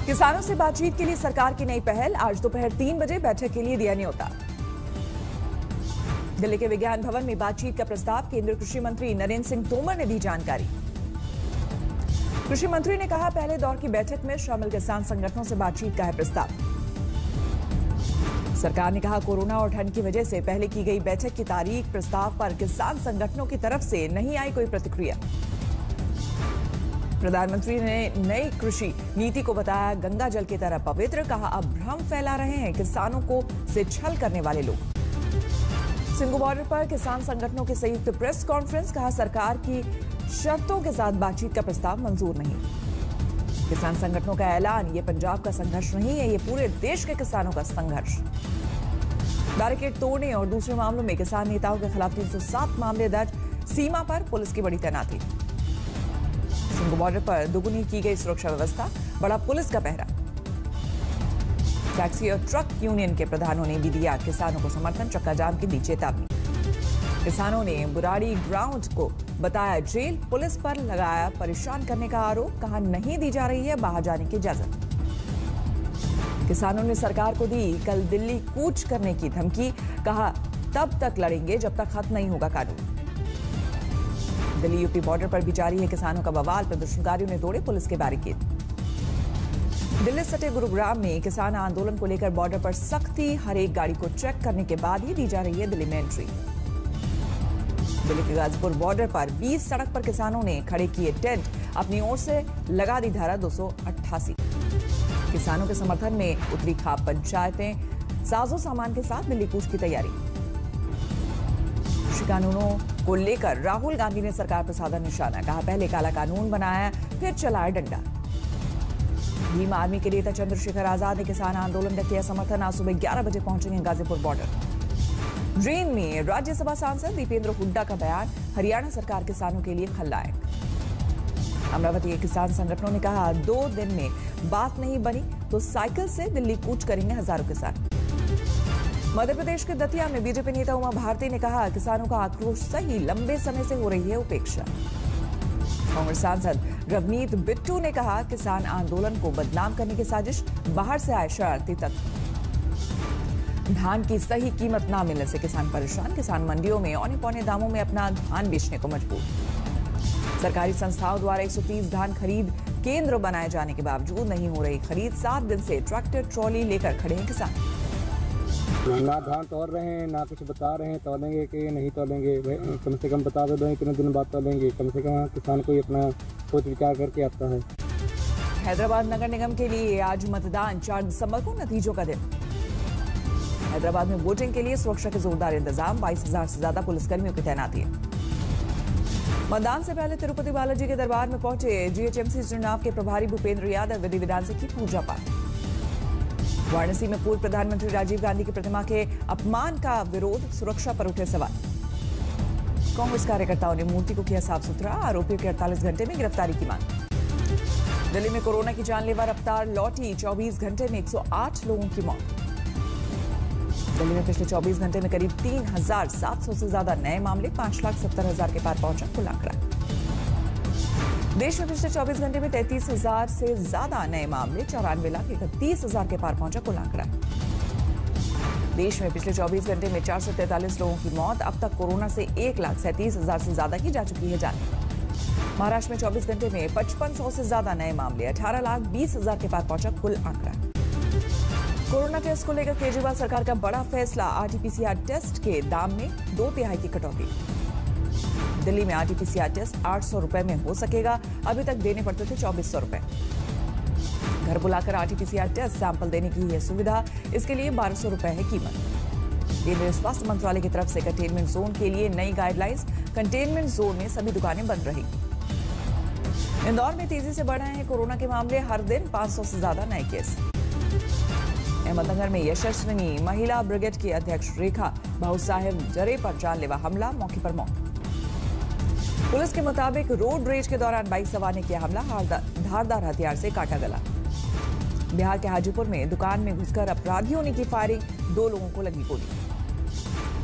किसानों से बातचीत के लिए सरकार की नई पहल। आज दोपहर 3 बजे बैठक के लिए दिया न्योता। दिल्ली के विज्ञान भवन में बातचीत का प्रस्ताव। केंद्रीय कृषि मंत्री नरेंद्र सिंह तोमर ने दी जानकारी। कृषि मंत्री ने कहा, पहले दौर की बैठक में शामिल किसान संगठनों से बातचीत का है प्रस्ताव। सरकार ने कहा, कोरोना और ठंड की वजह से पहले की गई बैठक की तारीख प्रस्ताव पर किसान संगठनों की तरफ से नहीं आई कोई प्रतिक्रिया। प्रधानमंत्री ने नई कृषि नीति को बताया गंगा जल की तरह पवित्र। कहा, अब भ्रम फैला रहे हैं किसानों को से छल करने वाले लोग। सिंघू बॉर्डर पर किसान संगठनों की संयुक्त प्रेस कॉन्फ्रेंस। कहा, सरकार की शर्तों के साथ बातचीत का प्रस्ताव मंजूर नहीं। किसान संगठनों का ऐलान, ये पंजाब का संघर्ष नहीं है, ये पूरे देश के किसानों का संघर्ष। बैरिकेड तोड़ने और दूसरे मामलों में किसान नेताओं के खिलाफ 307 मामले दर्ज। सीमा पर पुलिस की बड़ी तैनाती। सिंघू बॉर्डर पर दुगुनी की गई सुरक्षा व्यवस्था, बड़ा पुलिस का पहरा। टैक्सी और ट्रक यूनियन के प्रधानों ने भी दिया किसानों को समर्थन। चक्का जाम की दी चेतावनी। किसानों ने बुराड़ी ग्राउंड को बताया जेल। पुलिस पर लगाया परेशान करने का आरोप। कहा, नहीं दी जा रही है बाहर जाने की इजाजत। किसानों ने सरकार को दी कल दिल्ली कूच करने की धमकी। कहा, तब तक लड़ेंगे जब तक खत्म नहीं होगा कानून। दिल्ली यूपी बॉर्डर पर भी जारी है किसानों का बवाल। प्रदर्शनकारियों ने तोड़े पुलिस के बैरिकेड। दिल्ली सटे गुरुग्राम में किसान आंदोलन को लेकर बॉर्डर पर सख्ती। हर एक गाड़ी को चेक करने के बाद ही दी जा रही है दिल्ली में एंट्री। दिल्ली के गाजीपुर बॉर्डर पर 20 सड़क पर किसानों ने खड़े किए टेंट। अपनी ओर से लगा दी धारा 288। किसानों के समर्थन में उतरी खाप पंचायतें साजो सामान के साथ दिल्ली कूच की तैयारी। कृषि कानूनों को लेकर राहुल गांधी ने सरकार पर साधा निशाना। कहा, पहले काला कानून बनाया, फिर चलाया डंडा। भीम आर्मी के नेता चंद्रशेखर आजाद ने किसान आंदोलन का किया समर्थन। आज सुबह 11 बजे पहुंचेंगे गाजीपुर बॉर्डर। ड्रेन में राज्यसभा सांसद दीपेंद्र हुड्डा का बयान। हरियाणा सरकार किसानों के लिए खलनायक। अमरावती के किसान संगठनों ने कहा, 2 दिन में बात नहीं बनी तो साइकिल से दिल्ली कूच करेंगे हजारों किसान। मध्य प्रदेश के दतिया में बीजेपी नेता उमा भारती ने कहा, किसानों का आक्रोश सही, लंबे समय से हो रही है उपेक्षा। कांग्रेस सांसद रवनीत बिट्टू ने कहा, किसान आंदोलन को बदनाम करने की साजिश, बाहर से आए शरारती तत्व। धान की सही कीमत न मिलने से किसान परेशान। किसान मंडियों में औने पौने दामों में अपना धान बेचने को मजबूर। सरकारी संस्थाओं द्वारा 130 धान खरीद केंद्र बनाए जाने के बावजूद नहीं हो रही खरीद। 7 दिन से ट्रैक्टर ट्रॉली लेकर खड़े हैं किसान। ना धान तोड़ रहे हैं, ना कुछ बता रहे हैं तोलेंगे कि नहीं तोलेंगे। कम से कम बता दो इतने दिन बाद तोलेंगे। कम से कम किसान को अपना सोच विचार करके आता है। हैदराबाद नगर निगम के लिए आज मतदान। 4 दिसंबर को नतीजों का दिन। हैदराबाद में वोटिंग के लिए सुरक्षा के जोरदार इंतजाम। 22,000 से ज्यादा पुलिसकर्मियों की तैनाती है। मतदान से पहले तिरुपति बालाजी के दरबार में पहुंचे जीएचएमसी चुनाव के प्रभारी भूपेंद्र यादव। विधि विधान से की पूजा पाठ। वाराणसी में पूर्व प्रधानमंत्री राजीव गांधी की प्रतिमा के अपमान का विरोध। सुरक्षा पर उठे सवाल। कांग्रेस कार्यकर्ताओं ने मूर्ति को किया साफ सुथरा। आरोपियों की 48 घंटे में गिरफ्तारी की मांग। दिल्ली में कोरोना की जानलेवा रफ्तार लौटी। 24 घंटे में 108 लोगों की मौत। दिल्ली में पिछले 24 घंटे में करीब 3,700 से ज्यादा नए मामले। 5,70,000 के पार पहुंचा कुल आंकड़ा। देश में पिछले 24 घंटे में 33,000 से ज्यादा नए मामले। 94,31,000 के पार पहुंचा कुल आंकड़ा। देश में पिछले 24 घंटे में 443 लोगों की मौत। अब तक कोरोना से 1,37,000 से ज्यादा की जा चुकी है जान। महाराष्ट्र में 24 घंटे में 5,500 से ज्यादा नए मामले। 18,20,000 के पार पहुंचा कुल आंकड़ा। कोरोना टेस्ट को लेकर केजरीवाल सरकार का बड़ा फैसला। आरटीपीसीआर टेस्ट के दाम में 2/3 की कटौती। दिल्ली में आरटीपीसीआर टेस्ट 800 रुपए में हो सकेगा। अभी तक देने पड़ते थे 2,400 रुपए। घर बुलाकर आरटीपीसीआर टेस्ट सैंपल देने की है सुविधा। इसके लिए 1,200 रुपए है कीमत। केंद्रीय स्वास्थ्य मंत्रालय की तरफ से कंटेनमेंट जोन के लिए नई गाइडलाइंस। कंटेनमेंट जोन में सभी दुकानें बंद रहेंगी। इंदौर में तेजी से बढ़ रहे हैं कोरोना के मामले। हर दिन 500 से ज्यादा नए केस। अहमदनगर में यशस्विनी महिला ब्रिगेड की अध्यक्ष रेखा भाऊ साहेब जरे पर जानलेवा हमला। मौके पर मौत। पुलिस के मुताबिक रोड रेज के दौरान बाइक सवार ने किया हमला। धारदार हथियार से काटा गला। बिहार के हाजीपुर में दुकान में घुसकर अपराधियों ने की फायरिंग। 2 लोगों को लगी गोली।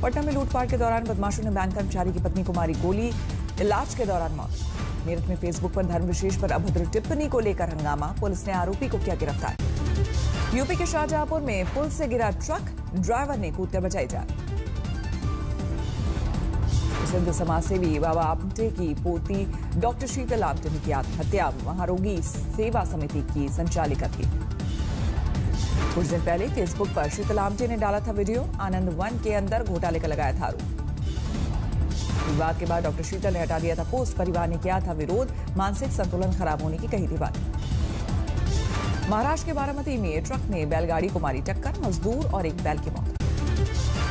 पटना में लूटपाट के दौरान बदमाशों ने बैंक कर्मचारी की पत्नी को मारी गोली। इलाज के दौरान मौत। मेरठ में फेसबुक पर धर्म विशेष पर अभद्र टिप्पणी को लेकर हंगामा, पुलिस ने आरोपी को किया गिरफ्तार। यूपी के शाहजहांपुर में पुल से गिरा ट्रक, ड्राइवर ने कूदकर बचाई जान। प्रसिद्ध समाजसेवी बाबा आमटे की पोती डॉक्टर शीतल आमटे ने की आत्महत्या, महारोगी सेवा समिति की संचालिका थी। कुछ दिन पहले फेसबुक पर शीतल आमटे ने डाला था वीडियो, आनंद वन के अंदर घोटाले का लगाया था आरोप। विवाद के बाद डॉक्टर शीतल ने हटा दिया था पोस्ट, परिवार ने किया था विरोध, मानसिक संतुलन खराब होने की कही थी बात। महाराष्ट्र के बारामती में ट्रक ने बैलगाड़ी को मारी टक्कर, मजदूर और एक बैल की मौत।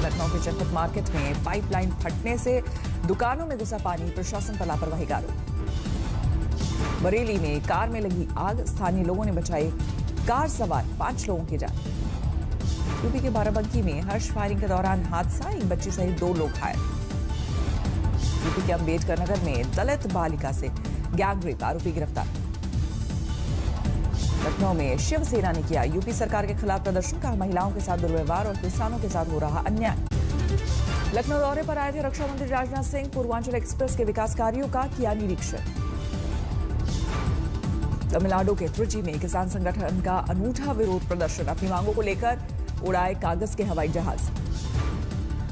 लखनऊ के जनपद मार्केट में पाइपलाइन फटने से दुकानों में घुसा पानी, प्रशासन पर लापरवाही का आरोप। बरेली में कार में लगी आग, स्थानीय लोगों ने बचाई कार सवार 5 लोगों की जान। यूपी के बाराबंकी में हर्ष फायरिंग के दौरान हादसा, एक बच्ची सहित 2 लोग घायल। यूपी के अंबेडकर नगर में दलित बालिका से गैंग रेप, आरोपी गिरफ्तार। लखनऊ में शिवसेना ने किया यूपी सरकार के खिलाफ प्रदर्शन, कहा महिलाओं के साथ दुर्व्यवहार और किसानों के साथ हो रहा अन्याय। लखनऊ दौरे पर आए थे रक्षा मंत्री राजनाथ सिंह, पूर्वांचल एक्सप्रेस के विकास कार्यों का किया निरीक्षण। तमिलनाडु के त्रिची में किसान संगठन का अनूठा विरोध प्रदर्शन, अपनी मांगों को लेकर उड़ाए कागज के हवाई जहाज।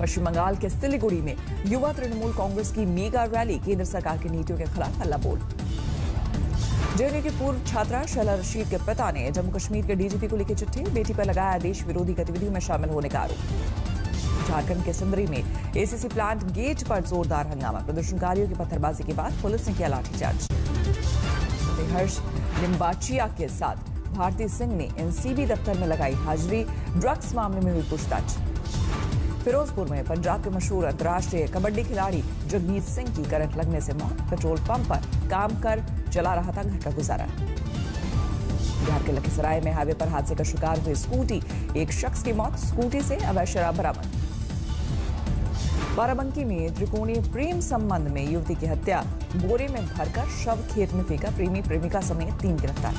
पश्चिम बंगाल के सिलीगुड़ी में युवा तृणमूल कांग्रेस की मेगा रैली, केंद्र सरकार की नीतियों के खिलाफ हल्ला बोल। जेएनयू की पूर्व छात्रा शैला रशीद के पिता ने जम्मू कश्मीर के डीजीपी को लिखी चिट्ठी, बेटी पर लगाया देश विरोधी गतिविधियों में शामिल होने का आरोप। झारखंड के सिंदरी में एसीसी प्लांट गेट पर जोरदार हंगामा, प्रदर्शनकारियों की पत्थरबाजी के बाद पुलिस ने किया लाठीचार्ज। हर्ष लिम्बाचिया के साथ भारती सिंह ने एनसीबी दफ्तर में लगाई हाजिरी, ड्रग्स मामले में हुई पूछताछ। फिरोजपुर में पंजाब के मशहूर अंतर्राष्ट्रीय कबड्डी खिलाड़ी जगमीत सिंह की करंट लगने से मौत, पेट्रोल पंप पर काम कर चला रहा था घर का गुजारा। बिहार के लखीसराय में हाईवे पर हादसे का शिकार हुई स्कूटी, एक शख्स की मौत, स्कूटी से अवैध शराब बरामद। बाराबंकी में त्रिकोणीय प्रेम संबंध में युवती की हत्या, बोरे में भरकर शव खेत में फेंका, प्रेमी प्रेमिका समेत 3 गिरफ्तार।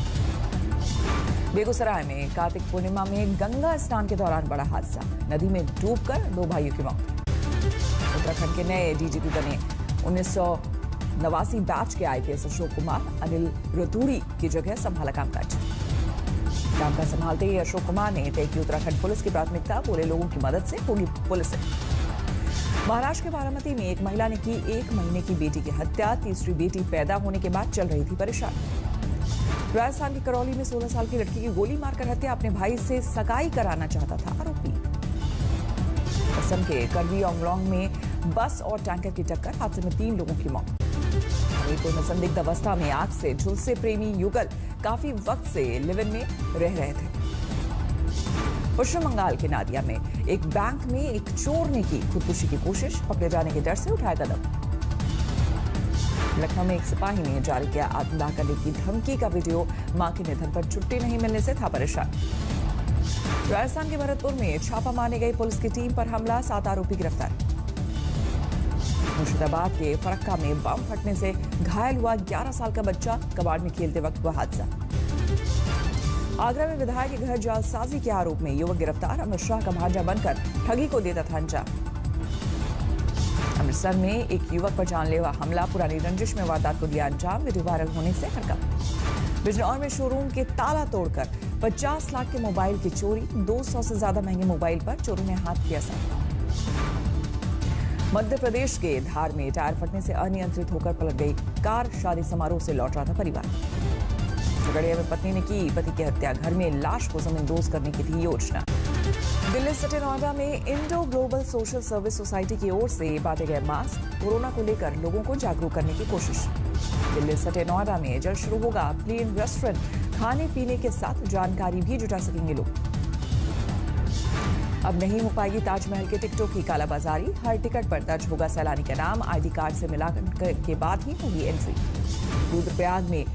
बेगूसराय में कार्तिक पूर्णिमा में गंगा स्नान के दौरान बड़ा हादसा, नदी में डूबकर 2 भाइयों की मौत। उत्तराखंड के नए डीजीपी बने 1989 बैच के आईपीएस अशोक कुमार, अनिल रतूड़ी की जगह संभाला कामकाज। कामकाज संभालते ही अशोक कुमार ने तय की उत्तराखंड पुलिस की प्राथमिकता, पूरे लोगों की मदद से होगी पुलिस। महाराष्ट्र के बारामती में एक महिला ने की 1 महीने की बेटी की हत्या, तीसरी बेटी पैदा होने के बाद चल रही थी परेशान। राजस्थान के करौली में 16 साल की लड़की की गोली मारकर हत्या, अपने भाई से सगाई कराना चाहता था आरोपी। असम के करबी आंगलोंग में बस और टैंकर की टक्कर, हादसे में 3 लोगों की मौत। हमीरपुर में संदिग्ध अवस्था में आग से झुलसे प्रेमी युगल काफी वक्त से लिव इन में रह रहे थे। पश्चिम बंगाल के नादिया में एक बैंक में एक चोर ने की खुदकुशी की कोशिश, पकड़े जाने के डर से उठाया कदम। लखनऊ में एक सिपाही ने जारी किया आत्मदाह करने की धमकी का वीडियो, मां के निधन पर छुट्टी नहीं मिलने से था परेशान। राजस्थान के भरतपुर में छापा मारने गई पुलिस की टीम पर हमला, 7 आरोपी गिरफ्तार। मुर्शिदाबाद के फरक्का में बम फटने से घायल हुआ 11 साल का बच्चा, कबाड़ में खेलते वक्त हुआ हादसा। आगरा में विधायक के घर जालसाजी के आरोप में युवक गिरफ्तार, अमित शाह का भांजा बनकर ठगी को देता था अंजाम। अमृतसर में एक युवक पर जानलेवा हमला, पुरानी रंजिश में वारदात को दिया अंजाम, वीडियो वायरल होने से हड़कंप। बिजनौर में शोरूम के ताला तोड़कर 50 लाख के मोबाइल की चोरी, 200 से ज्यादा महंगे मोबाइल पर चोरों ने हाथ किया साफ। मध्य प्रदेश के धार में टायर फटने से अनियंत्रित होकर पलट गई कार, शादी समारोह से लौट रहा था परिवार। झगड़िया में पत्नी ने की पति की हत्या, घर में लाश को जमींदोज करने की थी योजना। दिल्ली सिटी नोएडा में Indo global social service society की ओर से बांटे गए मास्क, कोरोना को लेकर लोगों को जागरूक करने की कोशिश। दिल्ली सिटी नोएडा में जल्द शुरू होगा प्लेन रेस्टोरेंट, खाने पीने के साथ जानकारी भी जुटा सकेंगे लोग। अब नहीं हो पाएगी ताजमहल के टिकटों की कालाबाजारी, हर टिकट पर दर्ज होगा सैलानी का नाम, आईडी कार्ड से मिलाकर के बाद ही होगी एंट्री। रुद्रप्रयाग में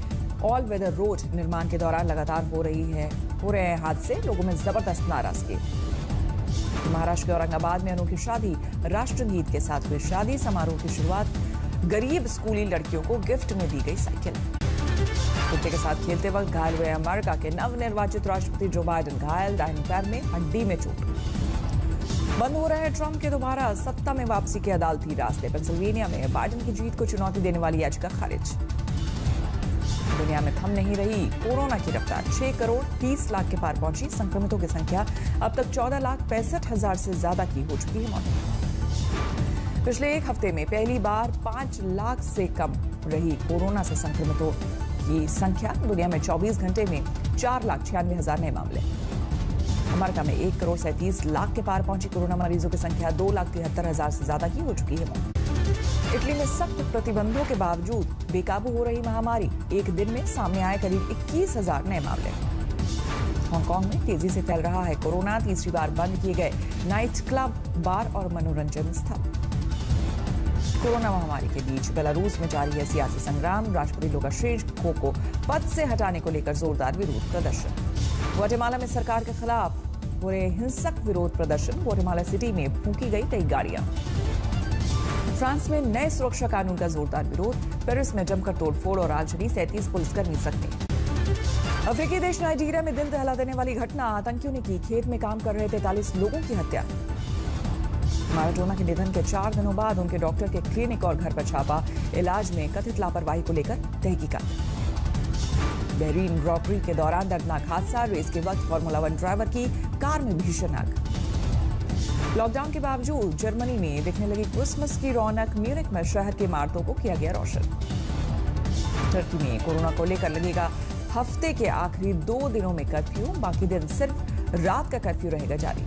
ऑल वेदर रोड निर्माण के दौरान लगातार हो रहे हैं हादसे, लोगों में जबरदस्त नाराजगी। महाराष्ट्र के औरंगाबाद में अनोखी शादी, राष्ट्रगीत के साथ हुई शादी, समारोह की शुरुआत गरीब स्कूली लड़कियों को गिफ्ट में दी गई साइकिल। कुत्ते के साथ खेलते वक्त घायल हुए अमेरिका के नवनिर्वाचित राष्ट्रपति जो बाइडेन, घायल, दाहिने पैर में हड्डी में चोट। बंद हो रहे हैं ट्रंप के दोबारा सत्ता में वापसी के अदालती रास्ते, पेंसिल्वेनिया में बाइडेन की जीत को चुनौती देने वाली याचिका खारिज। दुनिया में थम नहीं रही कोरोना की रफ्तार। 6 करोड़ 30 लाख के पार पहुंची। संक्रमितों की संख्या अब तक 14,65,000 से ज्यादा की हो चुकी है मौत। पिछले एक हफ्ते में पहली बार 5 लाख से कम रही कोरोना से संक्रमितों की संख्या। दुनिया में 24 घंटे में 4,96,000 नए मामले। अमेरिका में 1 करोड़ 37 लाख के पार पहुंची कोरोना मरीजों की संख्या। 2,73,000 से ज्यादा की हो चुकी है मौत। इटली में सख्त प्रतिबंधों के बावजूद बेकाबू हो रही महामारी। एक दिन में सामने आए करीब 21,000 नए मामले। हांगकांग में तेजी से फैल रहा है कोरोना। तीसरी बार बंद किए गए नाइट क्लब, बार और मनोरंजन स्थल। कोरोना महामारी के बीच बेलारूस में जारी है सियासी संग्राम। राष्ट्रपति लुकाशेंको को पद से हटाने को लेकर जोरदार विरोध प्रदर्शन। ग्वाटेमाला में सरकार के खिलाफ हो रहे हिंसक विरोध प्रदर्शन। ग्वाटेमाला सिटी में फूंकी गई कई गाड़ियां। फ्रांस में नए सुरक्षा कानून का जोरदार विरोध। पेरिस में जमकर तोड़फोड़ और आगजनी। 37 पुलिसकर्मी जख्मी। अफ्रीकी देश नाइजीरिया में दिल दहला देने वाली घटना। आतंकियों ने की खेत में काम कर रहे 43 लोगों की हत्या। माराडोना के निधन के 4 दिनों बाद उनके डॉक्टर के क्लिनिक और घर पर छापा। इलाज में कथित लापरवाही को लेकर तहकीकात। बहरीन रॉबरी के दौरान दर्दनाक हादसा। रेस के वक्त फार्मूला 1 ड्राइवर की कार में भीषण आग। लॉकडाउन के बावजूद जर्मनी में दिखने लगी क्रिसमस की रौनक। म्यूनिख में शहर की इमारतों को किया गया रोशन। टर्की में कोरोना को लेकर लगेगा हफ्ते के आखिरी 2 दिनों में कर्फ्यू। बाकी दिन सिर्फ रात का कर्फ्यू रहेगा जारी।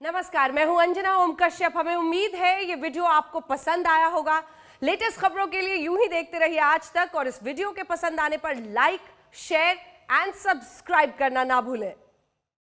नमस्कार, मैं हूं अंजना ओम कश्यप। हमें उम्मीद है ये वीडियो आपको पसंद आया होगा। लेटेस्ट खबरों के लिए यूं ही देखते रहिए आज तक और इस वीडियो के पसंद आने पर लाइक, शेयर एंड सब्सक्राइब करना ना भूलें।